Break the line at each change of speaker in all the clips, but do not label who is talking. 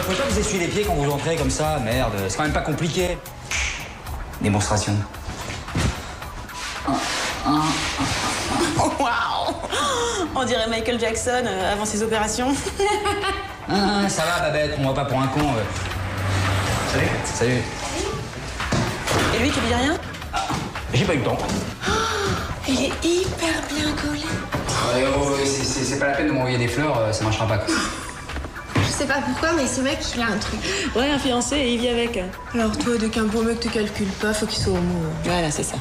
faut pas que vous essuyez les pieds quand vous entrez comme ça, merde. C'est quand même pas compliqué. Démonstration.
Oh, waouh! On dirait Michael Jackson avant ses opérations.
Ça va, Babette, on va pas pour un con. Salut. Salut.
Et lui, tu lui dis rien?
J'ai pas eu le temps.
Il est hyper bien collé.
Ouais, c'est pas la peine de m'envoyer des fleurs, ça marchera pas.
Je sais pas pourquoi, mais ce mec, il a un truc.
Ouais, un fiancé et il vit avec.
Alors toi, dès qu'un beau mec te calcule pas, faut qu'il soit homo.
Voilà, c'est ça.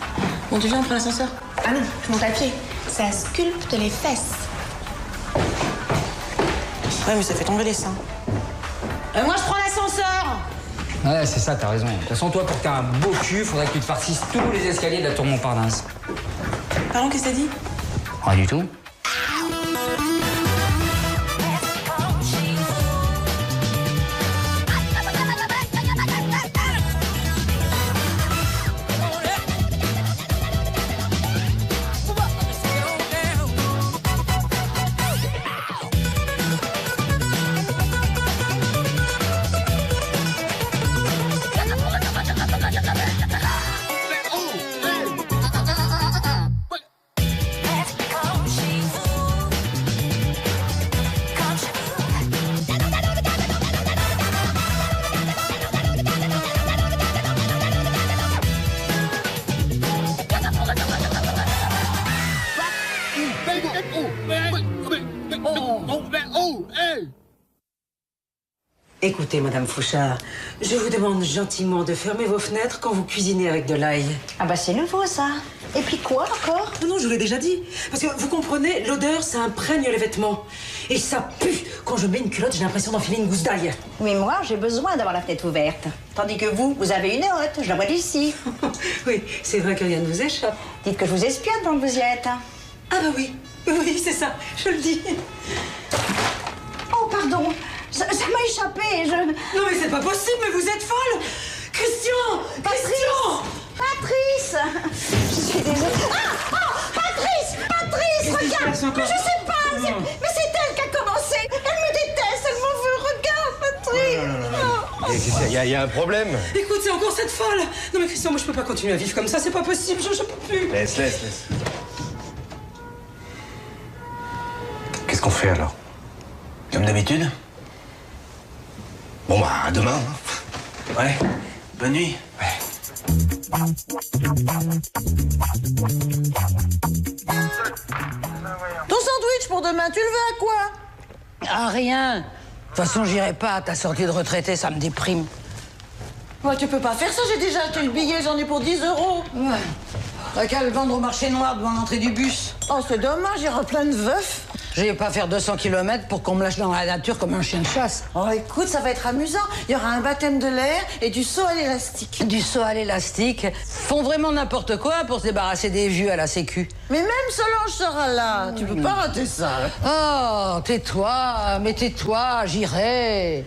Bon, tu viens, on prend l'ascenseur?
Ah non, je monte à pied. Ça sculpte les fesses.
Ouais, mais ça fait tomber les seins. Moi, je prends l'ascenseur!
Ouais, c'est ça, t'as raison. De toute façon, toi, pour que t'aies un beau cul, faudrait que tu te farcisses tous les escaliers de la tour Montparnasse.
Pardon, qu'est-ce que t'as dit?
Rien du tout.
Écoutez, Madame Fouchard, je vous demande gentiment de fermer vos fenêtres quand vous cuisinez avec de l'ail.
Ah bah c'est nouveau ça. Et puis quoi encore?
Non, je vous l'ai déjà dit. Parce que vous comprenez, l'odeur, ça imprègne les vêtements. Et ça pue. Quand je mets une culotte, j'ai l'impression d'enfiler une gousse d'ail.
Oui, moi j'ai besoin d'avoir la fenêtre ouverte. Tandis que vous avez une hotte, je la vois d'ici.
Oui, c'est vrai que rien ne vous échappe.
Dites que je vous espionne quand vous y êtes.
Ah bah oui, oui, c'est ça, je le dis.
Oh pardon, ça m'a échappé,
Non mais c'est pas possible, mais vous êtes folle. Christian,
Patrice. Je suis désolée. Patrice, regarde. Mais je sais pas, mais c'est elle qui a commencé. Elle me déteste, elle m'en veut. Regarde, Patrice.
Il y a un problème.
Écoute, c'est encore cette folle. Non mais Christian, moi je peux pas continuer à vivre comme ça, c'est pas possible, je peux plus.
Laisse. Qu'est-ce qu'on fait alors? Comme d'habitude? Bon bah, à demain. Hein. Ouais. Bonne nuit. Ouais.
Ton sandwich pour demain, tu le veux à quoi?
Ah, rien. De toute façon, j'irai pas à ta sortie de retraité, ça me déprime.
Ouais, tu peux pas faire ça, j'ai déjà acheté le billet, j'en ai pour 10 €.
Ouais. T'as qu'à le vendre au marché noir devant l'entrée du bus.
Oh, c'est dommage, il y aura plein de veufs.
Je vais pas faire 200 km pour qu'on me lâche dans la nature comme un chien de chasse.
Oh, écoute, ça va être amusant. Il y aura un baptême de l'air et du saut à l'élastique.
Du saut à l'élastique. Font vraiment n'importe quoi pour se débarrasser des vieux à la sécu.
Mais même Solange sera là. Tu peux pas rater ça.
Oh, tais-toi, mais tais-toi, j'irai.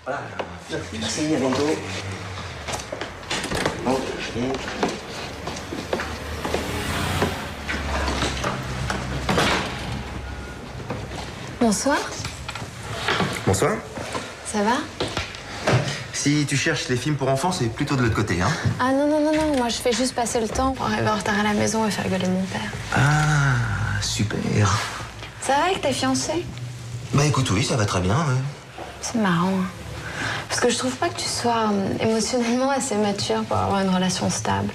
Voilà. Merci, à bientôt. Bon.
Bonsoir.
Bonsoir.
Ça va?
Si tu cherches les films pour enfants, c'est plutôt de l'autre côté, hein?
Ah non, moi je fais juste passer le temps pour arriver en retard à la maison et faire rigoler mon père.
Ah, super.
Ça va avec tes fiancés?
Bah écoute, oui, ça va très bien, ouais.
C'est marrant. Parce que je trouve pas que tu sois émotionnellement assez mature pour avoir une relation stable.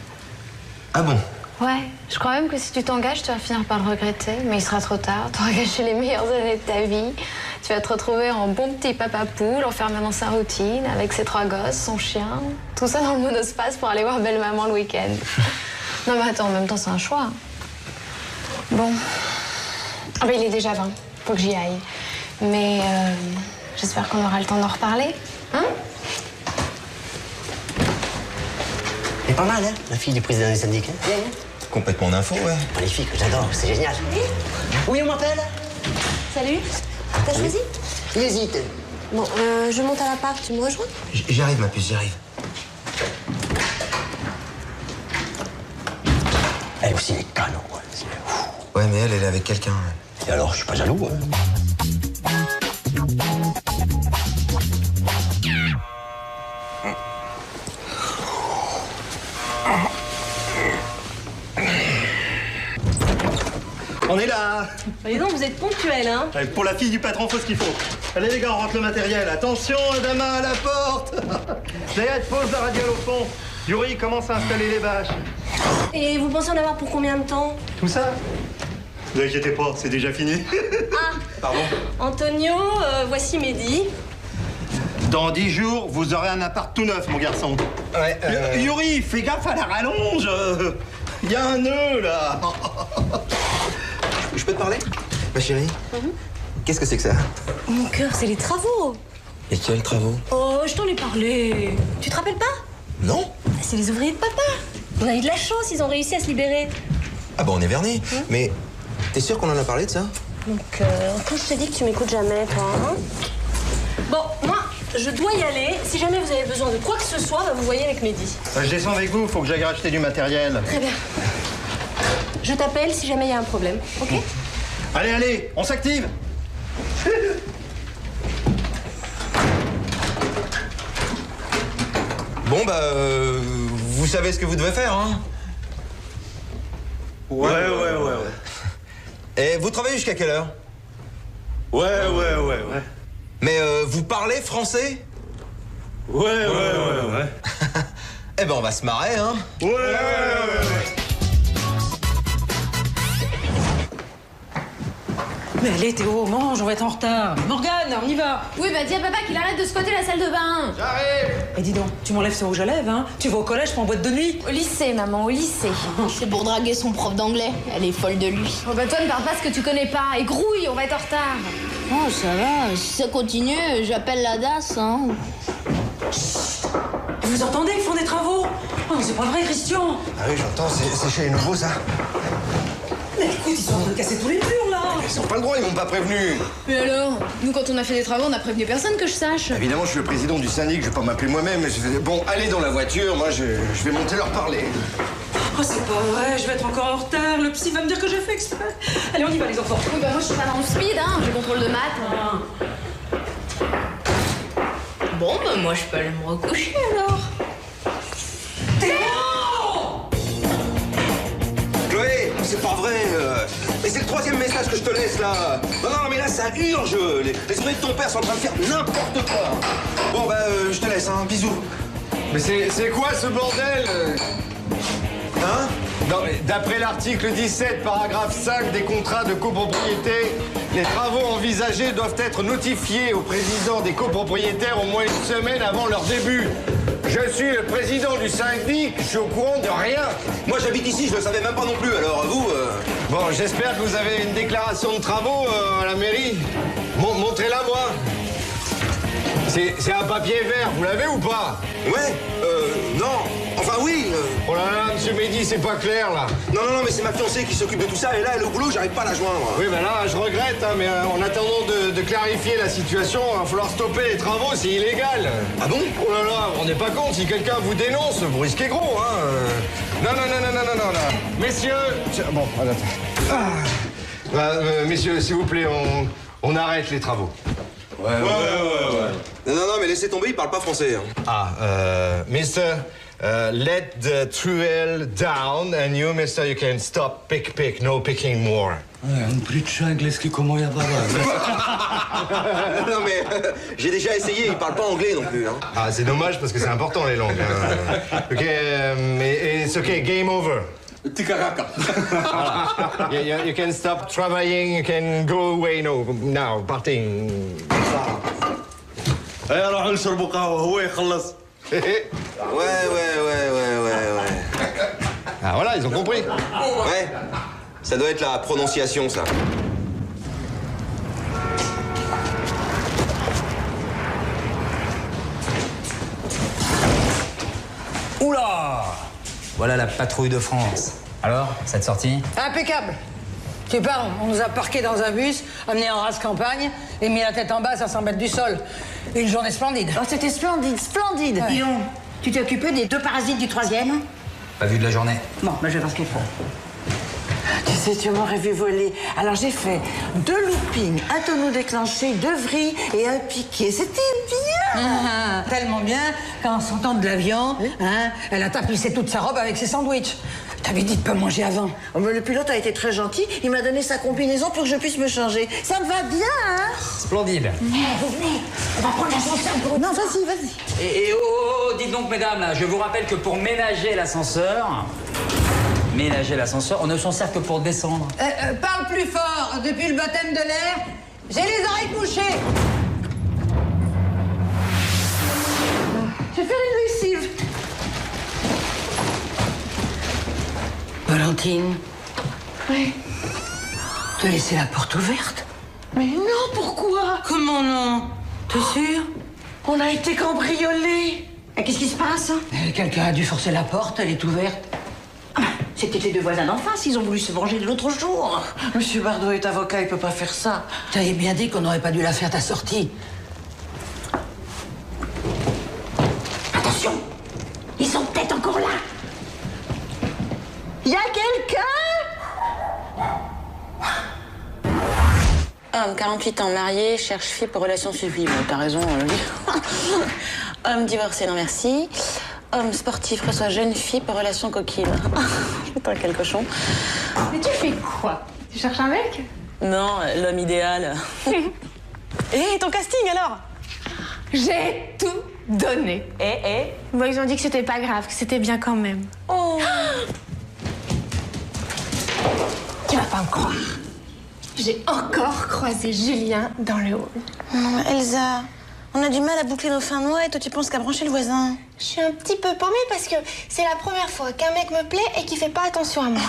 Ah bon?
Ouais, je crois même que si tu t'engages, tu vas finir par le regretter, mais il sera trop tard. Tu auras gâché les meilleures années de ta vie. Tu vas te retrouver en bon petit papa poule, enfermé dans sa routine, avec ses 3 gosses, son chien. Tout ça dans le monospace pour aller voir belle-maman le week-end. Non mais attends, en même temps, c'est un choix. Bon. Ah bah il est déjà 20, faut que j'y aille. Mais j'espère qu'on aura le temps d'en reparler. Hein?
Elle est pas mal, hein, la fille du président du syndicat. Bien, hein?
Complètement d'info, ouais.
Magnifique, j'adore, c'est génial. Oui, on m'appelle?
Salut. T'as choisi?
Il hésite.
Bon, je monte à l'appart, tu me rejoins?
J'arrive, ma puce, j'arrive.
Elle aussi, elle est canon, quoi.
Ouais, mais elle est avec quelqu'un. Ouais.
Et alors, je suis pas jaloux, hein.
est là.
Dis donc, vous êtes ponctuels, hein?
Pour la fille du patron, faut ce qu'il faut. Allez les gars, on rentre le matériel. Attention, Adama à la porte. Zayed, pose la radiale au fond. Yuri commence à installer les bâches.
Et vous pensez en avoir pour combien de temps?
Tout ça? Ne vous inquiétez pas, c'est déjà fini.
Ah.
Pardon?
Antonio, voici Mehdi.
Dans 10 jours, vous aurez un appart tout neuf, mon garçon.
Ouais,
Yuri, fais gaffe à la rallonge. Il y a un nœud, là.
Je peux te parler? Ma chérie, qu'est-ce que c'est que ça?
Mon cœur, c'est les travaux.
Et quels travaux?
Oh, je t'en ai parlé. Tu te rappelles pas?
Non.
C'est les ouvriers de papa. On a eu de la chance, ils ont réussi à se libérer.
Ah bah on est vernis. Mais t'es sûr qu'on en a parlé de ça?
Mon cœur, quand je te dis que tu m'écoutes jamais, toi, hein? Bon, moi, je dois y aller. Si jamais vous avez besoin de quoi que ce soit, bah, vous voyez avec Mehdi.
Je descends avec vous, faut que j'aille racheter du matériel.
Très bien. Je t'appelle si jamais il y a un problème, ok?
Allez, allez, on s'active.
Bon bah vous savez ce que vous devez faire, hein?
Ouais.
Et vous travaillez jusqu'à quelle heure?
Ouais.
Mais vous parlez français?
Ouais.
Eh ben on va se marrer, hein?
Ouais.
Mais allez, Théo, mange, on va être en retard. Morgane, on y va.
Oui, bah dis à papa qu'il arrête de squatter la salle de bain.
Et dis donc, tu m'enlèves ce rouge à lèvres, hein? Tu vas au collège, pas en boîte de nuit?
Au lycée, maman, au lycée.
C'est pour draguer son prof d'anglais. Elle est folle de lui.
Oh bah toi, ne parle pas ce que tu connais pas. Et grouille, on va être en retard.
Oh, ça va. Si ça continue, j'appelle la DAS, hein.
Vous entendez, ils font des travaux. Oh, c'est pas vrai, Christian.
Ah oui, j'entends, c'est chez les nouveaux, ça.
Mais écoute, ils sont en train de casser tous les murs, là.
Ils ont pas le droit, ils m'ont pas prévenu.
Mais alors, nous, quand on a fait des travaux, on a prévenu personne que je sache.
Évidemment, je suis le président du syndic, je vais pas m'appeler moi-même. Bon, allez dans la voiture, moi je vais monter leur parler.
Oh, c'est pas vrai, je vais être encore en retard. Le psy va me dire que j'ai fait exprès. Allez, on y va, les enfants.
Oui, bah moi, je suis pas dans le speed, hein. J'ai contrôle de maths.
Bon, bah moi, je peux aller me recoucher, alors.
Chloé, c'est pas vrai. Mais c'est le 3e message que je te laisse, là. Non, mais là, ça urge. Les oreilles de ton père sont en train de faire n'importe quoi. Bon, bah, je te laisse, hein. Bisous.
Mais c'est quoi ce bordel?
Hein?
Non, mais d'après l'article 17, paragraphe 5 des contrats de copropriété, les travaux envisagés doivent être notifiés au président des copropriétaires au moins une semaine avant leur début. Je suis le président du syndic, je suis au courant de rien.
Moi, j'habite ici, je le savais même pas non plus, alors vous...
Bon, j'espère que vous avez une déclaration de travaux à la mairie. Montrez-la, moi. C'est un papier vert, vous l'avez ou pas?
Ouais, non. Enfin, oui.
Oh là là, monsieur Mehdi, c'est pas clair, là.
Non, mais c'est ma fiancée qui s'occupe de tout ça, et là, elle est au boulot, j'arrive pas à la joindre.
Oui, ben là, je regrette, hein, mais en attendant de clarifier la situation, il va falloir stopper les travaux, c'est illégal.
Ah bon?
Oh là là, vous vous rendez pas compte, si quelqu'un vous dénonce, vous risquez gros, hein. Non. Messieurs... Bon, messieurs, s'il vous plaît, on arrête les travaux.
Ouais. Non, mais laissez tomber, il parle pas français. Hein.
Mister, let the truelle down, and you, mister, you can stop pick, no picking more.
Non,
mais j'ai déjà essayé, il parle pas anglais non plus. Hein.
Ah, c'est dommage parce que c'est important les langues. Hein. OK, it's OK, game over. You can stop travailling, you can go away now, parting.
راحوا نشربوا قهوه هو يخلص.
Ouais.
Ah voilà, ils ont compris.
Ouais, ça doit être la prononciation, ça.
Oula! Voilà la patrouille de France. Alors, cette sortie?
Impeccable. Tu parles, on nous a parqués dans un bus, amenés en race campagne et mis la tête en bas à 500 mètres du sol. Une journée splendide.
Oh, c'était splendide.
Ouais.
Dis donc, tu t'es occupé des 2 parasites du 3e?
Pas vu de la journée.
Bon, je vais voir ce qu'il faut. Tu sais, tu m'aurais vu voler. Alors j'ai fait 2 loopings, un tonneau déclenché, 2 vrilles et un piqué. C'était bien.
Tellement bien qu'en sortant de l'avion, hein, elle a tapissé toute sa robe avec ses sandwichs. t'avais dit de pas manger avant.
Oh, mais le pilote a été très gentil. Il m'a donné sa combinaison pour que je puisse me changer. Ça me va bien, hein?
Splendide.
Vous venez, on va prendre l'ascenseur pour... Non, vas-y.
Et dites donc, mesdames, là, je vous rappelle que pour ménager l'ascenseur, on ne s'en sert que pour descendre.
Parle plus fort. Depuis le baptême de l'air, j'ai les oreilles bouchées.
Je vais faire une lessive.
Valentine,
Oui.
te laisser la porte ouverte?
Mais non, pourquoi?
Comment non? T'es sûr?
On a été cambriolés. Et qu'est-ce qui se passe?
Quelqu'un a dû forcer la porte, elle est ouverte.
C'était les deux voisins d'en face, ils ont voulu se venger de l'autre jour. Monsieur Bardot est avocat, il peut pas faire ça.
T'avais bien dit qu'on n'aurait pas dû la faire ta sortie.
Attention, ils sont peut-être encore là. Y a quelqu'un?
Homme, 48 ans, marié, cherche fille pour relation suivie. Bon, t'as raison. Homme divorcé, non merci. Homme sportif reçoit jeune fille pour relation coquine. Putain, quel cochon.
Mais tu fais quoi? Tu cherches un mec?
Non, l'homme idéal. Et ton casting alors?
J'ai tout donné.
Et
Bon, ils ont dit que c'était pas grave, que c'était bien quand même.
Oh.
Tu vas pas me croire. J'ai encore croisé Julien dans le hall.
Non, Elsa, on a du mal à boucler nos fins de mois et toi tu penses qu'à brancher le voisin.
Je suis un petit peu paumée parce que c'est la première fois qu'un mec me plaît et qu'il fait pas attention à moi.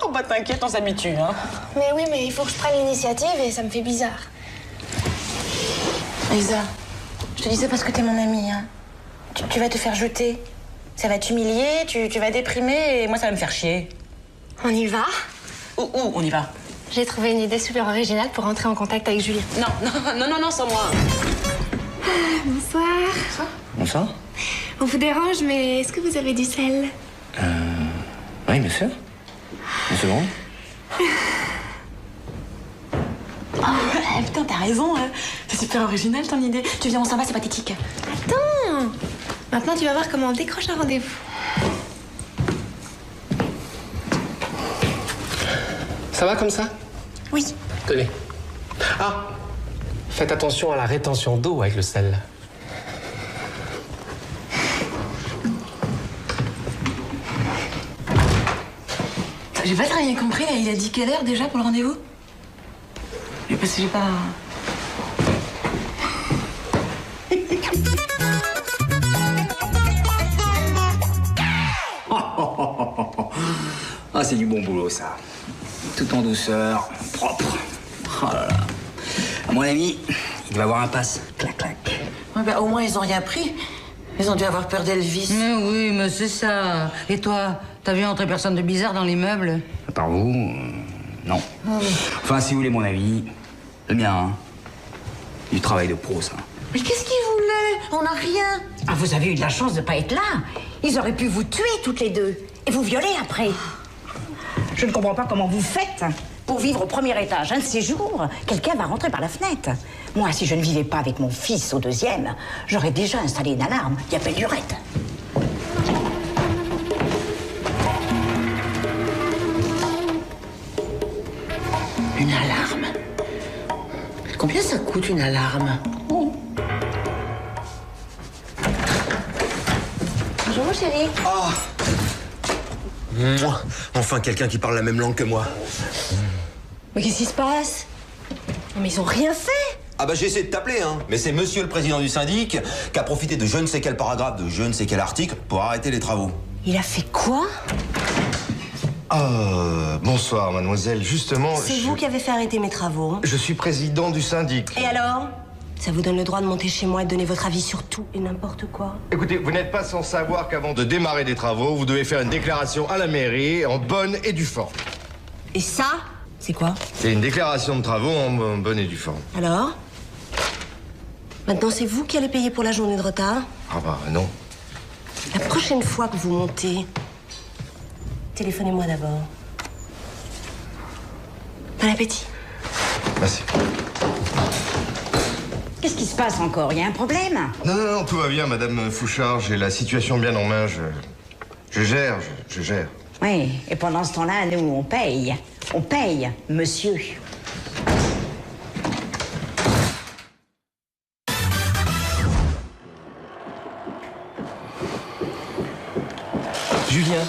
Oh bah t'inquiète, on s'habitue, hein.
Mais oui, mais il faut que je prenne l'initiative et ça me fait bizarre.
Elsa, je te dis ça parce que t'es mon amie, hein. Tu vas te faire jeter. Ça va t'humilier, tu vas déprimer et moi ça va me faire chier.
On y va?
Où on y va?
J'ai trouvé une idée super originale pour entrer en contact avec Julien.
Non, sans moi.
Bonsoir.
Bonsoir.
On vous dérange, mais est-ce que vous avez du sel?
Oui, bien sûr. Une seconde.
Putain, t'as raison, hein. C'est super original ton idée. Tu viens, on s'en va, c'est pathétique.
Attends. Maintenant, tu vas voir comment on décroche un rendez-vous.
Ça va comme ça?
Oui.
Tenez. Ah, faites attention à la rétention d'eau avec le sel.
J'ai pas très bien compris, là. Il a dit quelle heure déjà pour le rendez-vous? Parce que j'ai pas...
Ah, c'est du bon boulot, ça. Tout en douceur, propre. Oh là là. À mon ami, il doit avoir un pass. Clac, clac.
Ouais, bah, au moins, ils ont rien pris. Ils ont dû avoir peur d'Elvis.
Mais oui, mais c'est ça. Et toi, t'as vu entrer personne de bizarre dans l'immeuble?
À part vous, non. Enfin, si vous voulez mon avis, le mien, hein. Du travail de pro, ça.
Mais qu'est-ce qu'ils voulaient? On n'a rien. Ah, vous avez eu de la chance de pas être là. Ils auraient pu vous tuer toutes les deux. Et vous violer après. Je ne comprends pas comment vous faites pour vivre au premier étage. Un de ces jours, quelqu'un va rentrer par la fenêtre. Moi, si je ne vivais pas avec mon fils au deuxième, j'aurais déjà installé une alarme. Il y a pas de lurette. Une alarme? Combien ça coûte une alarme?
Bonjour, chérie.
Ah. Mouah. Enfin, quelqu'un qui parle la même langue que moi.
Mais qu'est-ce qui se passe? Mais ils ont rien fait.
Ah bah j'ai essayé de t'appeler, hein. Mais c'est monsieur le président du syndic qui a profité de je ne sais quel paragraphe, de je ne sais quel article pour arrêter les travaux.
Il a fait quoi?
Bonsoir, mademoiselle. Justement,
C'est vous qui avez fait arrêter mes travaux.
je suis président du syndic.
Et alors? Ça vous donne le droit de monter chez moi et de donner votre avis sur tout et n'importe quoi.
Écoutez, vous n'êtes pas sans savoir qu'avant de démarrer des travaux, vous devez faire une déclaration à la mairie en bonne et due forme.
Et ça, c'est quoi?
C'est une déclaration de travaux en bonne et due forme.
Alors? Maintenant, c'est vous qui allez payer pour la journée de retard?
Ah bah non.
La prochaine fois que vous montez, téléphonez-moi d'abord. Bon appétit.
Merci.
Qu'est-ce qui se passe encore? Il y a un problème?
Non, tout va bien, madame Fouchard. J'ai la situation bien en main. Je gère.
Oui, et pendant ce temps-là, nous, on paye. On paye, monsieur.
Julien,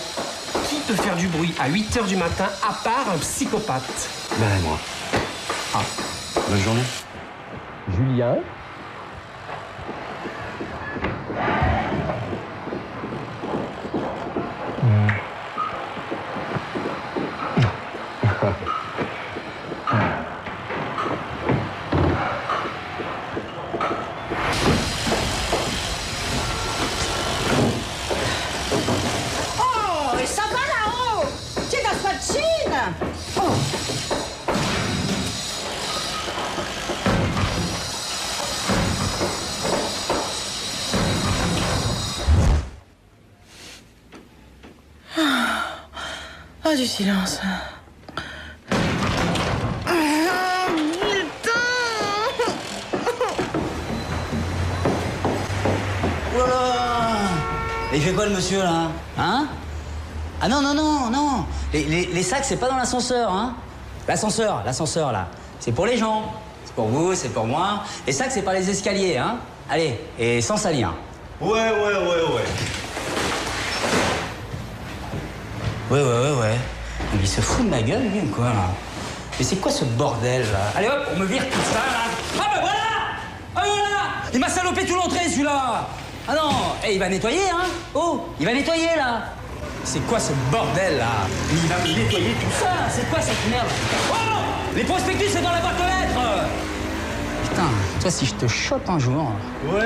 qui peut faire du bruit à 8h du matin à part un psychopathe?
Ben, moi. Ah, bonne journée.
Julien?
Oh, et ça va là-haut! C'est la Swatchine! Oh!
Ah, du silence.
Et il fait quoi le monsieur là? Hein? Ah non, non, non, non. Les sacs, c'est pas dans l'ascenseur, hein? L'ascenseur là. C'est pour les gens. C'est pour vous, c'est pour moi. Les sacs, c'est par les escaliers, hein? Allez, et sans salir.
Ouais.
Ouais. Mais il se fout de ma gueule, lui, ou quoi, là? Mais c'est quoi ce bordel, là? Allez hop, on me vire tout ça, là. Ah, ben voilà! Ah, voilà! Il m'a salopé tout l'entrée, celui-là! Ah non! Eh, il va nettoyer, hein? Oh! Il va nettoyer, là! C'est quoi ce bordel, là? Il va me nettoyer tout ça! C'est quoi cette merde? Oh! Les prospectus, c'est dans la boîte aux lettres! Putain, toi, si je te chope un jour...
Ouais.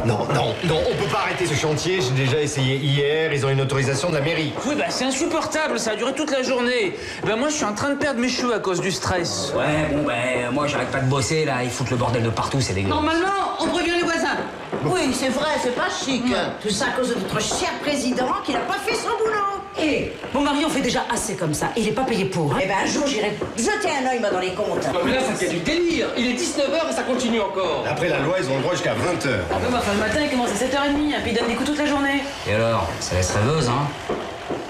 Non, on peut pas arrêter ce chantier. J'ai déjà essayé hier, ils ont une autorisation de la mairie.
Oui, bah c'est insupportable, ça a duré toute la journée. Ben moi, je suis en train de perdre mes cheveux à cause du stress.
Ouais, bon, ben, moi, j'arrête pas de bosser, là. Ils foutent le bordel de partout, c'est dégueu.
Normalement, on prévient les voisins.
Oui, c'est vrai, c'est pas chic. Tout ça à cause de notre cher président qui n'a pas fait son boulot.
Et mon mari en fait déjà assez comme ça. Il est pas payé pour. Hein.
Eh ben un jour, j'irai jeter un œil, moi, dans les comptes.
Non, mais là, ça c'est du délire. Il est 19h et ça continue encore.
Après la loi, ils ont le droit jusqu'à 20h.
Enfin, le matin, il commence à 7h30, puis il donne des coups toute la journée.
Et alors, ça laisse rêveuse, hein?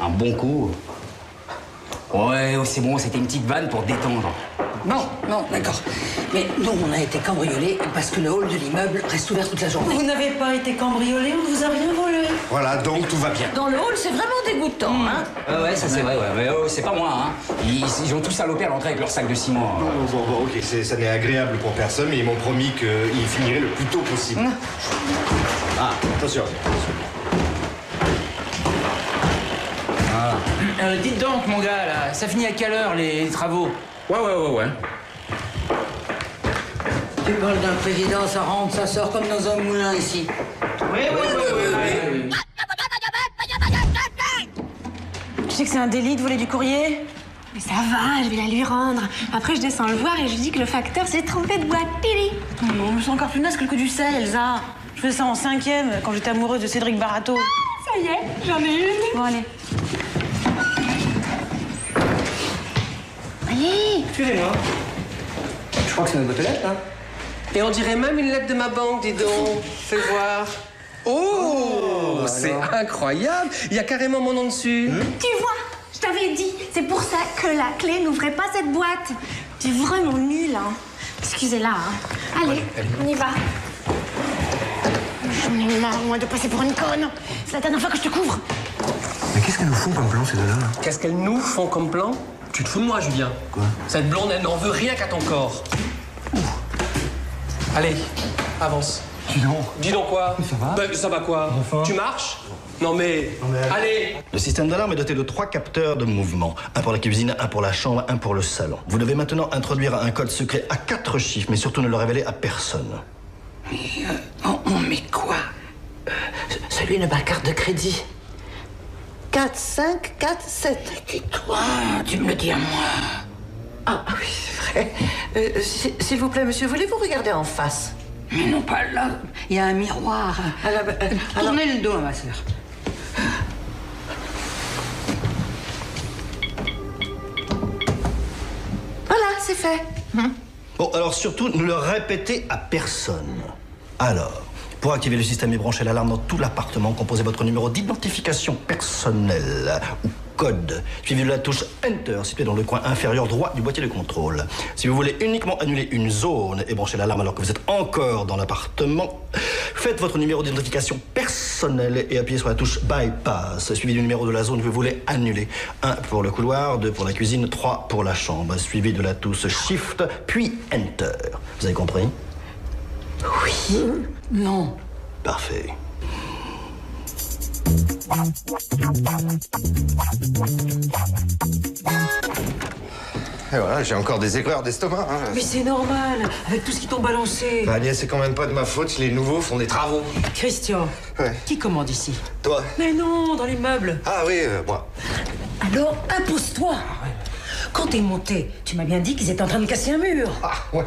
Un bon coup. Ouais, c'est bon, c'était une petite vanne pour détendre.
Non, d'accord. Mais nous, on a été cambriolés parce que le hall de l'immeuble reste ouvert toute la journée.
Vous n'avez pas été cambriolé, on ne vous a rien volé.
Voilà, donc tout va bien.
Dans le hall, c'est vraiment dégoûtant, hein?
Ouais, ça c'est vrai, ouais. Mais c'est pas moi, hein. Ils ont tous salopé à l'entrée avec leur sac de ciment.
Bon, ok, ça n'est agréable pour personne, mais ils m'ont promis qu'ils finiraient le plus tôt possible. Ah, attention.
Voilà.
Dites donc, mon gars, là, ça finit à quelle heure, les travaux? Ouais.
Tu parles d'un président, ça rentre, ça sort comme dans un moulin ici.
Oui.
Tu sais que c'est un délit de voler du courrier?
Mais ça va, je vais la lui rendre. Après, je descends le voir et je lui dis que le facteur s'est trompé de boîte. Pili.
Non, je suis encore plus naze que le coup du sel, Elsa. Je faisais ça en 5e, quand j'étais amoureuse de Cédric Barato.
Ça y est, j'en ai une.
Bon, allez.
Allez.
Excusez-moi. Je crois que c'est notre boîte aux lettres, hein. Et on dirait même une lettre de ma banque, dis donc. Fais voir. Oh, c'est incroyable. Il y a carrément mon nom dessus.
Tu vois, je t'avais dit. C'est pour ça que la clé n'ouvrait pas cette boîte. Tu es vraiment nul, hein. Excusez-la, hein. Allez, on y va. J'en ai marre, moi, de passer pour une conne. C'est la dernière fois que je te couvre.
Mais qu'est-ce qu'elles nous font comme plan, ces deux-là?
Qu'est-ce qu'elles nous font comme plan? Tu te fous de moi, Julien?
Quoi?
Cette blonde, elle n'en veut rien qu'à ton corps. Allez, avance. Dis donc quoi?
Ça va?
Ben, ça va quoi?
Enfin.
Tu marches? Non mais... Allez.
Le système d'alarme est doté de 3 capteurs de mouvement. Un pour la cuisine, un pour la chambre, un pour le salon. Vous devez maintenant introduire un code secret à 4 chiffres, mais surtout ne le révéler à personne.
Mais on met quoi? Celui de ma carte de crédit.
4, 5, 4, 7.
Tais-toi, tu me le dis à moi.
Ah oui, c'est vrai. S'il vous plaît, monsieur, voulez-vous regarder en face?
Mais non, pas là. Il y a un miroir. Tournez le dos à ma sœur.
Voilà, c'est fait.
Bon, alors surtout, ne le répétez à personne. Alors,
Pour activer le système et brancher l'alarme dans tout l'appartement, composez votre numéro d'identification personnelle ou code, suivi de la touche Enter, située dans le coin inférieur droit du boîtier de contrôle. Si vous voulez uniquement annuler une zone et brancher l'alarme alors que vous êtes encore dans l'appartement, faites votre numéro d'identification personnelle et appuyez sur la touche Bypass, suivi du numéro de la zone que vous voulez annuler. 1 pour le couloir, 2 pour la cuisine, 3 pour la chambre, suivi de la touche Shift, puis Enter. Vous avez compris?
Oui. Non.
Parfait.
Et voilà, j'ai encore des aigreurs d'estomac. Hein.
Mais c'est normal, avec tout ce qu'ils t'ont balancé.
Bah Agnès, c'est quand même pas de ma faute si les nouveaux font des travaux.
Christian, qui commande ici?
Toi?
Mais non, dans l'immeuble.
Ah oui, moi.
Alors, impose-toi. Quand t'es monté, tu m'as bien dit qu'ils étaient en train de casser un mur.
Ah, ouais.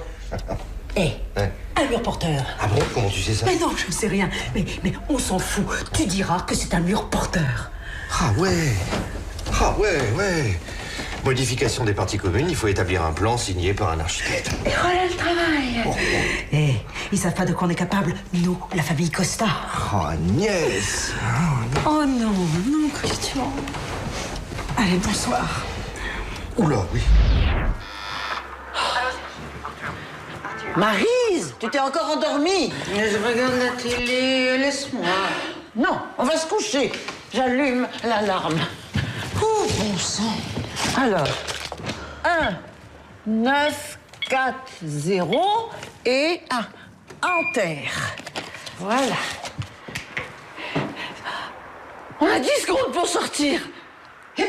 Un mur porteur.
Ah bon? Comment tu sais ça?
Mais non, je ne sais rien. Mais on s'en fout. Tu diras que c'est un mur porteur.
Ah ouais. Ah ouais. Modification des parties communes, il faut établir un plan signé par un architecte.
Et voilà le travail. Ils savent pas de quoi on est capable, nous, la famille Costa.
Oh, Agnès.
Oh non, Christian. Allez, bonsoir.
Oula, oui.
Maryse, tu t'es encore endormie?
Mais je regarde la télé, laisse-moi.
Non, on va se coucher. J'allume l'alarme. Oh, bon sang. Alors, 1, 9, 4, 0 et 1. Enter. Voilà. On a 10 secondes pour sortir. Eh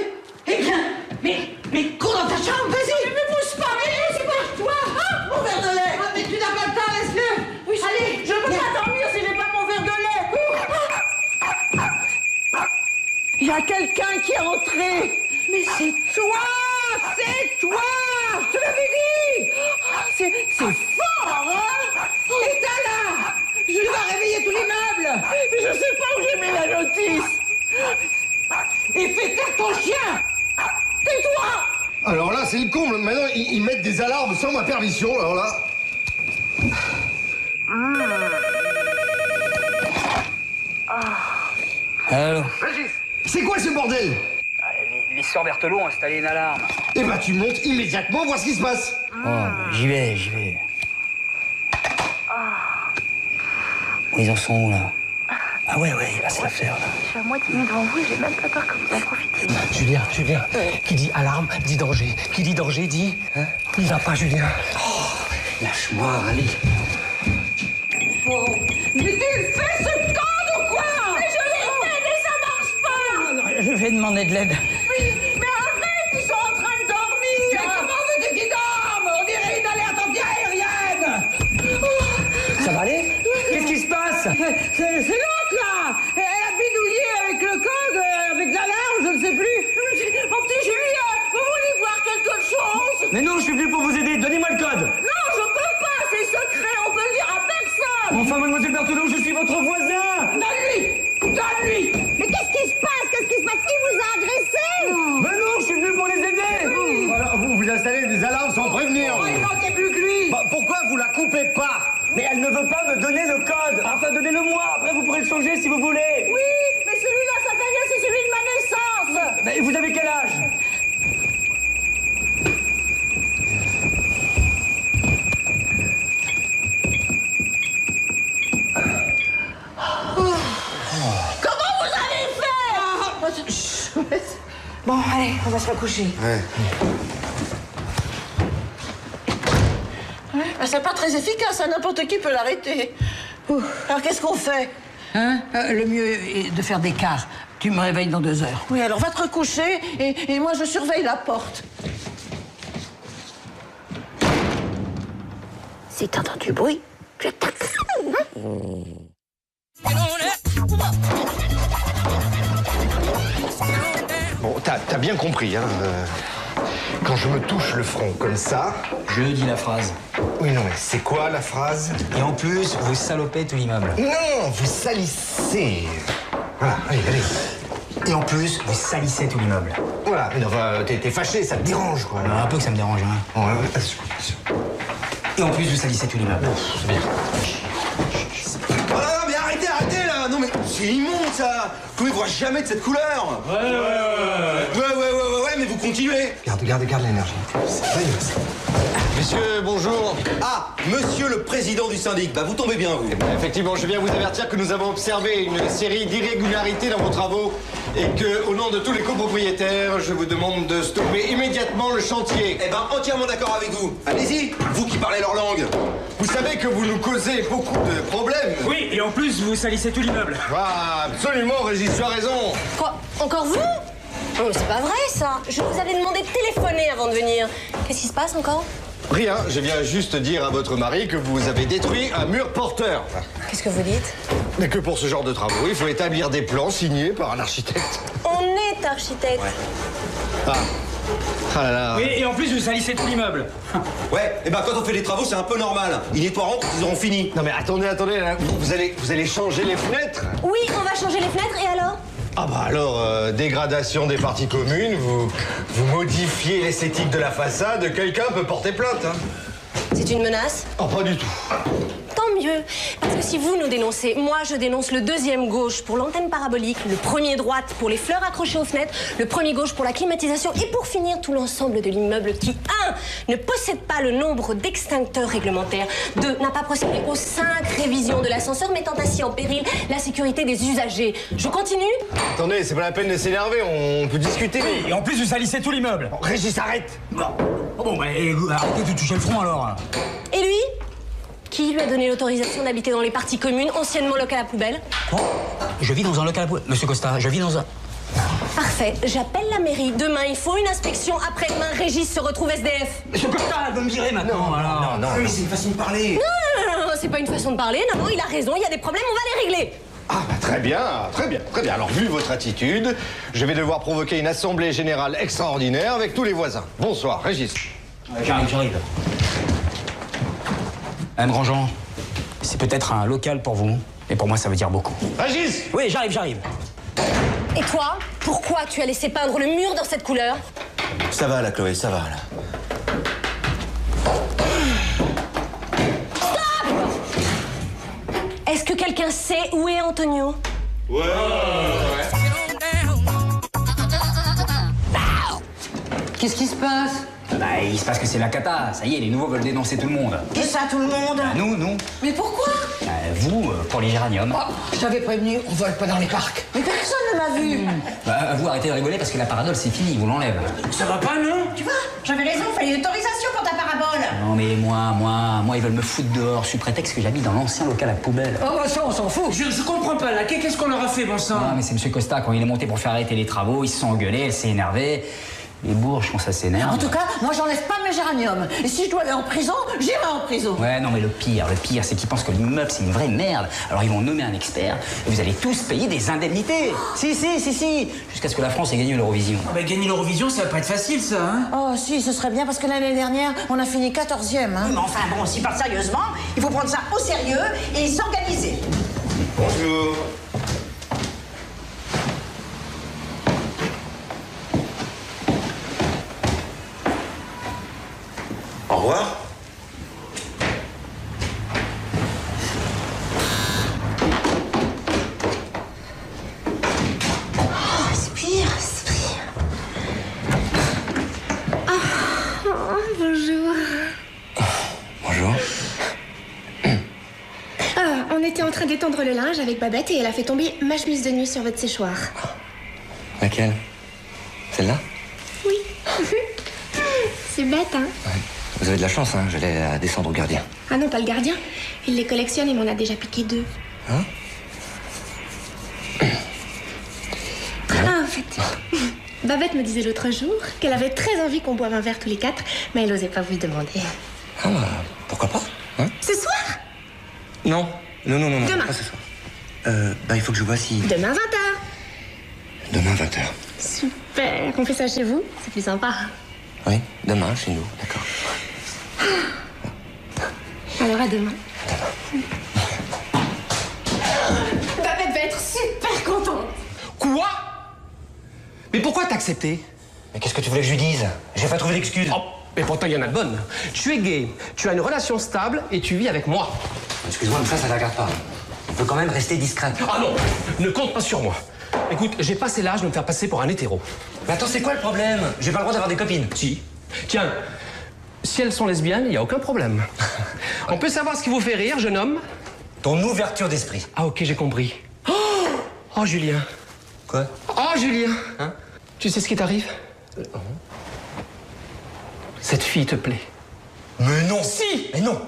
bien, mais cours dans ta chambre, vas-y. Ne bouge pas, mais toi. Ah, mon verre de lait. Ah, mais tu n'as pas le temps, laisse-le. Oui, allez, je ne peux pas dormir si j'ai pas mon verre de lait. Il y a quelqu'un qui est entré. Mais c'est toi. Je te l'avais dit. C'est fort, hein. Éteins là. Je vais réveiller tout l'immeuble. Mais je sais pas où j'ai mis la notice. Et fais taire ton chien. Tais-toi.
Alors là, c'est le comble. Maintenant, ils mettent des alarmes sans ma permission, alors là.
Allô?
C'est quoi ce bordel?
Les sœurs Berthelot ont installé une alarme.
Eh ben, tu montes immédiatement voir ce qui se passe.
Oh, j'y vais. Ils en sont où, là? Ah ouais, il va se la faire, là.
Je suis à moitié nue devant vous et j'ai même pas peur que vous en profitiez.
Julien, qui dit alarme, dit danger. Qui dit danger, dit... Hein? Il va pas, Julien.
Oh, lâche-moi, allez.
Oh. Mais tu fais ce code ou quoi? Mais je l'ai fait, mais ça marche pas.
Je vais demander de l'aide.
Mais arrête, ils sont en train de dormir. Mais comment veux-tu qu'ils dorment? On dirait une alerte anti-aérienne.
Ça va aller? Qu'est-ce qui se passe?
C'est l'autre, là. Elle a bidouillé avec le code, avec l'alarme, je ne sais plus.
Mon petit Julien, vous voulez voir quelque chose?
Mais non, je suis venu pour vous aider. Donnez-moi le code.
Non, je peux pas, c'est secret, on peut le dire à personne.
Enfin, mademoiselle Berthelot, je suis votre voisin.
Donne-lui.
Mais qu'est-ce qui se passe? Qui vous a agressé?
Mais non, je suis venu pour les aider.
Voilà, vous installez des alarmes sans prévenir.
Oh, il manquait plus que lui.
Bah, pourquoi vous la coupez pas?
Mais elle ne veut pas me donner le code. Enfin, donnez-le-moi. Après, vous pourrez le changer si vous voulez.
Oui, mais celui-là, ça fait rien, c'est celui de ma naissance.
Mais vous avez quel âge?
Comment vous avez fait?
Bon, allez, on va se recoucher.
Ouais.
C'est pas très efficace, hein, n'importe qui peut l'arrêter. Alors qu'est-ce qu'on fait?
Hein? Le mieux est de faire des quarts. Tu me réveilles dans 2 heures.
Oui, alors va te recoucher et moi je surveille la porte.
Si t'entends du bruit, je tape.
Bon, t'as bien compris, hein. Quand je me touche le front comme ça...
Je dis la phrase.
Oui, non, mais c'est quoi la phrase?
Et en plus, vous salopez tout l'immeuble.
Non, vous salissez. Voilà, allez.
Et en plus, vous salissez tout l'immeuble.
Voilà, mais enfin, t'es fâché, ça te dérange, quoi.
Un peu que ça me dérange, hein.
Ouais.
Et en plus, vous salissez tout l'immeuble.
C'est bien.
Voilà, bien. c'est immonde, ça. Vous ne voyez jamais de cette couleur. Ouais, mais vous continuez.
Garde l'énergie. C'est pas ça.
Messieurs, bonjour.
Ah, monsieur le président du syndic, bah vous tombez bien, vous.
Effectivement, je viens vous avertir que nous avons observé une série d'irrégularités dans vos travaux et que, au nom de tous les copropriétaires, je vous demande de stopper immédiatement le chantier.
Eh ben, entièrement d'accord avec vous. Allez-y, vous qui parlez leur langue.
Vous savez que vous nous causez beaucoup de problèmes.
Oui, et en plus, vous salissez tout l'immeuble.
Ah, absolument, Régis, tu as raison.
Quoi? Encore vous? Non, mais c'est pas vrai, ça. Je vous avais demandé de téléphoner avant de venir. Qu'est-ce qui se passe encore?
Rien, je viens juste dire à votre mari que vous avez détruit un mur porteur.
Qu'est-ce que vous dites?
Mais que pour ce genre de travaux, il faut établir des plans signés par un architecte.
On est architecte.
Ah là là.
Oui, et en plus, vous salissez tout l'immeuble.
Ouais, et ben quand on fait des travaux, c'est un peu normal. Ils nettoieront quand ils auront fini.
Non mais attendez, là, vous allez changer les fenêtres?
Oui, on va changer les fenêtres, et alors?
Ah bah alors, dégradation des parties communes, vous modifiez l'esthétique de la façade, quelqu'un peut porter plainte, hein.
C'est une menace?
Oh, pas du tout.
Tant mieux. Parce que si vous nous dénoncez, moi je dénonce le deuxième gauche pour l'antenne parabolique, le premier droite pour les fleurs accrochées aux fenêtres, le premier gauche pour la climatisation et pour finir tout l'ensemble de l'immeuble qui, 1, ne possède pas le nombre d'extincteurs réglementaires, 2, n'a pas procédé aux 5 révisions de l'ascenseur, mettant ainsi en péril la sécurité des usagers. Je continue?
Attendez, c'est pas la peine de s'énerver, on peut discuter.
Et en plus, vous salissez tout l'immeuble.
Bon, Régis, arrête.
Bon, bah, arrêtez de toucher le front, alors.
Et lui? Qui lui a donné l'autorisation d'habiter dans les parties communes, anciennement local à poubelle?
Quoi? Je vis dans un local à poubelle. Monsieur Costa, je vis dans un...
Parfait, j'appelle la mairie. Demain, il faut une inspection. Après-demain, Régis se retrouve SDF.
Monsieur Costa, elle veut me virer maintenant, alors.
Non.
Oui, c'est une façon de parler.
Non, c'est pas une façon de parler. Non, il a raison, il y a des problèmes, on va les régler.
Ah bah très bien. Alors vu votre attitude, je vais devoir provoquer une assemblée générale extraordinaire avec tous les voisins. Bonsoir, Régis.
J'arrive. Madame Grandjean, c'est peut-être un local pour vous, mais pour moi, ça veut dire beaucoup.
Régis!
Oui, j'arrive.
Et toi, pourquoi tu as laissé peindre le mur dans cette couleur?
Ça va, là, Chloé, ça va, là.
Stop! Est-ce que quelqu'un sait où est Antonio?
Ouais.
Qu'est-ce qui se passe?
Bah, il se passe que c'est la cata. Ça y est, les nouveaux veulent dénoncer tout le monde.
Qui ça, tout le monde?
Bah, nous.
Mais pourquoi?
Bah, vous, pour les géraniums.
Oh, je t'avais prévenu, on vole pas dans les parcs.
Mais personne ne m'a vu.
Bah, vous arrêtez de rigoler parce que la parabole, c'est fini, ils vous l'enlèvent.
Ça va pas, non?
Tu vois, j'avais raison, il fallait une autorisation pour ta parabole.
Non, mais moi, ils veulent me foutre dehors sous prétexte que j'habite dans l'ancien local à poubelle.
Oh, bah ça, on s'en fout.
Je comprends pas, là. Qu'est-ce qu'on leur a fait, bon sang?
Non, mais c'est Monsieur Costa, quand il est monté pour faire arrêter les travaux, ils se sont engueulés, elle s'est énervée. Les bourges, quand ça s'énerve...
En tout cas, moi, j'enlève pas mes géraniums. Et si je dois aller en prison, j'irai en prison.
Ouais, non, mais le pire, c'est qu'ils pensent que l'immeuble, c'est une vraie merde. Alors, ils vont nommer un expert, et vous allez tous payer des indemnités. Si. Jusqu'à ce que la France ait gagné l'Eurovision.
Ah bah, gagner l'Eurovision, ça va pas être facile, ça, hein?
Oh, si, ce serait bien, parce que l'année dernière, on a fini 14e. Hein.
Mais enfin, bon, s'ils parlent sérieusement, il faut prendre ça au sérieux et s'organiser.
Bonjour. Au revoir.
Respire. Bonjour.
Bonjour.
On était en train d'étendre le linge avec Babette et elle a fait tomber ma chemise de nuit sur votre séchoir.
Laquelle? Celle-là?
Oui. C'est bête, hein?
Ouais. Vous avez de la chance, hein. J'allais la descendre au gardien.
Ah non, pas le gardien. Il les collectionne et m'en a déjà piqué 2.
Hein?
Ah, en fait, Babette me disait l'autre jour qu'elle avait très envie qu'on boive un verre tous les 4, mais elle n'osait pas vous le demander.
Ah, bah, pourquoi pas? Hein?
Ce soir?
Non.
Demain.
Pas ce soir. Bah, il faut que je vois si...
Demain 20h.
Demain, 20h.
Super. On fait ça chez vous? C'est plus sympa.
Oui, demain, chez nous, d'accord.
Alors à demain. Babette va être super contente.
Quoi? Mais pourquoi t'as accepté?
Mais qu'est-ce que tu voulais que je lui dise? J'ai pas trouvé d'excuse.
Oh, mais pourtant, il y en a de bonnes. Tu es gay, tu as une relation stable et tu vis avec moi.
Excuse-moi, mais ça la regarde pas. peut quand même rester discrète.
Ah non, ne compte pas sur moi. Écoute, j'ai passé l'âge de me faire passer pour un hétéro.
Mais attends, c'est quoi le problème? J'ai pas le droit d'avoir des copines.
Si. Tiens, si elles sont lesbiennes, il n'y a aucun problème. On peut savoir ce qui vous fait rire, jeune homme?
Ton ouverture d'esprit.
Ah ok, j'ai compris. Oh, Julien.
Quoi?
Oh, Julien.
Hein?
Tu sais ce qui t'arrive? Cette fille te plaît.
Mais non.
Si.
Mais non.